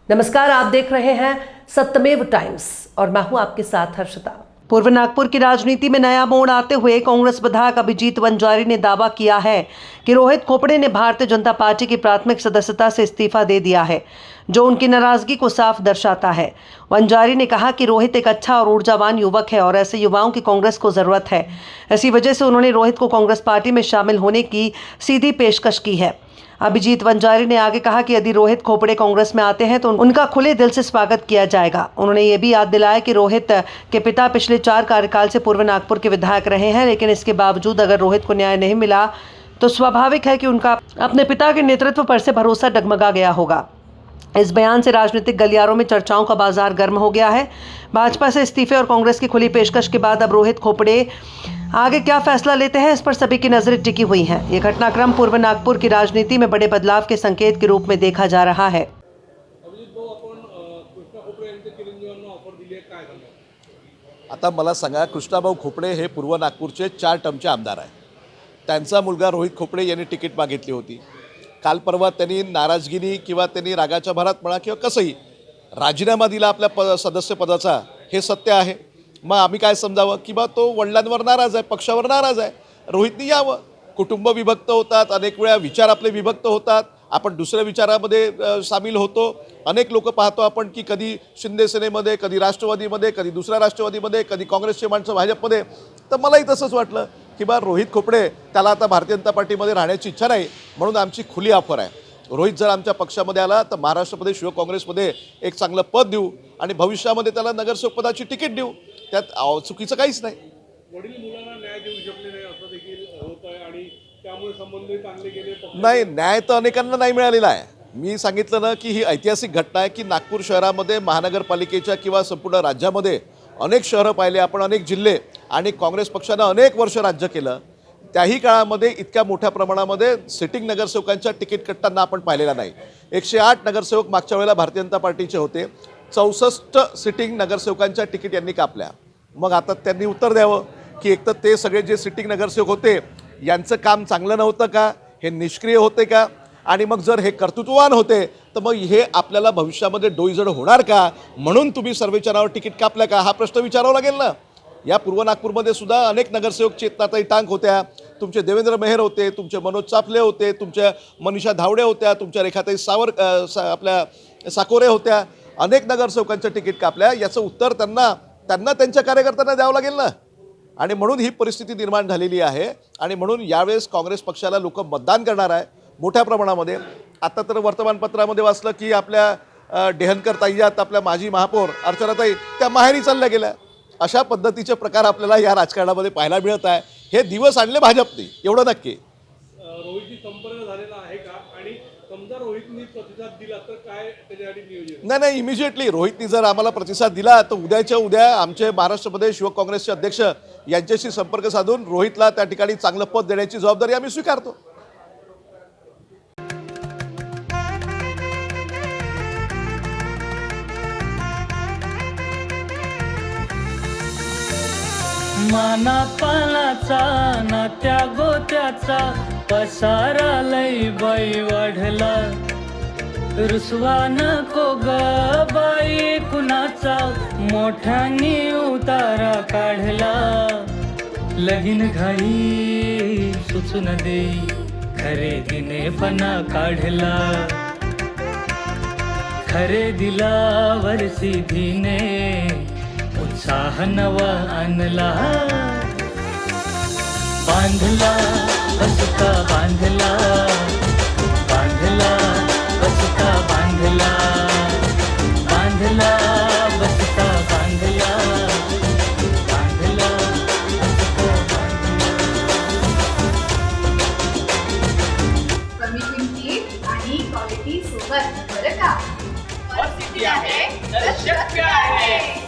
नमस्कार, आप देख रहे हैं सत्यमेव टाइम्स और मैं हूं आपके साथ हर्षिता। पूर्व नागपुर की राजनीति में नया मोड़ आते हुए कांग्रेस विधायक अभिजीत वंजारी ने दावा किया है कि रोहित खोपड़े ने भारतीय जनता पार्टी की प्राथमिक सदस्यता से इस्तीफा दे दिया है, जो उनकी नाराजगी को साफ दर्शाता है। वंजारी ने कहा कि रोहित एक अच्छा और ऊर्जावान युवक है और ऐसे युवाओं की कांग्रेस को जरूरत है। इसी वजह से उन्होंने रोहित को कांग्रेस पार्टी में शामिल होने की सीधी पेशकश की है। अभिजीत वंजारी ने आगे कहा कि यदि रोहित खोपड़े कांग्रेस में आते हैं तो उनका खुले दिल से स्वागत किया जाएगा। उन्होंने ये भी याद दिलाया कि रोहित के पिता पिछले 4 कार्यकाल से पूर्व नागपुर के विधायक रहे हैं, लेकिन इसके बावजूद अगर रोहित को न्याय नहीं मिला तो स्वाभाविक है कि उनका अपने पिता के नेतृत्व पर से भरोसा डगमगा गया होगा। इस बयान से राजनीतिक गलियारों में चर्चाओं का बाजार गर्म हो गया है। भाजपा से इस्तीफे और कांग्रेस की खुली पेशकश के बाद अब रोहित खोपड़े आगे क्या फैसला लेते हैं, इस पर सभी की नजरें टिकी हुई हैं। ये घटनाक्रम पूर्व नागपुर की राजनीति में बड़े बदलाव के संकेत के रूप में देखा जा रहा है। आता मला सांगा, कृष्णाभाऊ खोपडे हे पूर्व नागपूरचे 4 टर्मचे आमदार आहेत। त्यांचा मुलगा रोहित खोपडे यांनी तिकीट मागितली होती। काल परवा त्यांनी नाराजगिरी किंवा त्यांनी रागाच्या भरात म्हणा किंवा कसंही राजीनामा दिला आपल्या सदस्य पदाचा, हे सत्य आहे। मग आम्ही काय समजावं की बा तो वडिलांवर नाराज आहे, पक्षावर नाराज आहे, रोहितनी यावं। कुटुंब विभक्त होतात, अनेक वेळा विचार आपले विभक्त होतात, आपण दुसऱ्या विचारामध्ये सामील होतो। अनेक लोक पाहतो आपण की कधी शिंदे सेनेमध्ये, कधी राष्ट्रवादीमध्ये, कधी दुसऱ्या राष्ट्रवादीमध्ये, कधी काँग्रेसचे माणसं भाजपमध्ये। तर मलाही तसंच वाटलं की बा रोहित खोपडे त्याला आता भारतीय जनता पार्टीमध्ये राहण्याची इच्छा नाही, म्हणून आमची खुली ऑफर आहे। रोहित जर आमच्या पक्षामध्ये आला तर महाराष्ट्रामध्ये शिव काँग्रेसमध्ये एक चांगलं पद देऊ आणि भविष्यामध्ये त्याला नगरसेवक पदाची तिकीट देऊ, त्यात चुकीचं काहीच नाही। वडील मुलांना न्याय देऊ शकले नाही असं देखील होत आहे आणि त्यामुळे संबंध चांगले गेले नाही, न्याय तर अनेकांना नाही मिळालेला आहे। मी सांगितलं ना की ही ऐतिहासिक घटना आहे की नागपूर शहरामध्ये महानगरपालिकेच्या किंवा संपूर्ण राज्यामध्ये अनेक शहरं पाहिले आपण, अनेक जिल्हे, आणि काँग्रेस पक्षानं अनेक वर्ष राज्य केलं। त्याही काळामध्ये इतक्या मोठ्या प्रमाणामध्ये सिटिंग नगरसेवकांच्या तिकीट कटताना आपण पाहिलेला नाही। 108 नगरसेवक मागच्या वेळेला भारतीय जनता पार्टीचे होते, 64 सिटिंग नगरसेवकांच्या तिकीट यांनी कापल्या। मग आता त्यांनी उत्तर द्यावं की एक तर ते सगळे जे सिटिंग नगरसेवक होते यांचं काम चांगलं नव्हतं का, हे निष्क्रिय होते का, आणि मग जर हे कर्तृत्ववान होते तर मग हे आपल्याला भविष्यामध्ये डोईजड होणार का, म्हणून तुम्ही सर्वेक्षणावर तिकीट कापलं का, हा प्रश्न विचारावा लागेल ना। या पूर्व नागपूरमध्ये सुद्धा अनेक नगरसेवक चेतनाताई टांक होत्या, तुमचे देवेंद्र मेहर होते, तुमचे मनोज चाफले होते, तुमच्या मनीषा धावडे होत्या, तुमच्या रेखाताई आपल्या साकोरे होत्या। अनेक नगरसेवकांचं तिकीट कापल्या, याचं उत्तर त्यांना त्यांच्या कार्यकर्त्यांना द्यावं लागेल ना। आणि म्हणून ही परिस्थिती निर्माण झालेली आहे आणि म्हणून यावेळेस काँग्रेस पक्षाला लोक मतदान करणार आहे मोठ्या प्रमाणामध्ये। आता तर वर्तमानपत्रामध्ये वाचलं की आपल्या डेहनकर ताईयात आपल्या माजी महापौर अर्चनाताई त्या माहेरी चालल्या गेल्या। अशा पद्धतीचे प्रकार आपल्याला या राजकारणामध्ये पाहायला मिळत आहे। हे दिवस आणले भाजपने, एवढं नक्की। रोहितची संपर्क झालेला आहे का, आणि समजा रोहितनी प्रतिसाद दिला तर काय त्याच्यासाठी नियोजन? नाही, इमिजिएटली रोहितनी जर आम्हाला प्रतिसाद दिला तर उद्याच्या उद्या आमचे महाराष्ट्र प्रदेश युवक काँग्रेसचे अध्यक्ष यांच्याशी संपर्क साधून रोहितला त्या ठिकाणी चांगलं पद देण्याची जबाबदारी आम्ही स्वीकारतो। माना पानाचा ना त्या गोत्याचा पसारा लई बाई वाढला। रुसवा नको ग बाई कुणाचा, मोठ्यानी उतारा काढला। लगीन घाई सुचून देई, खरेदीने पणा काढला। खरेदीला वरसीधीने उत्साह नवा आणला। बांधला बसका बांधला, बांधला बसका बांधला, बांधला बसका बांधला, बांधला बसका बांधला। कमी किमतीत आणि क्वालिटी सोबत, बरं का? आहे तर शक्य आहे।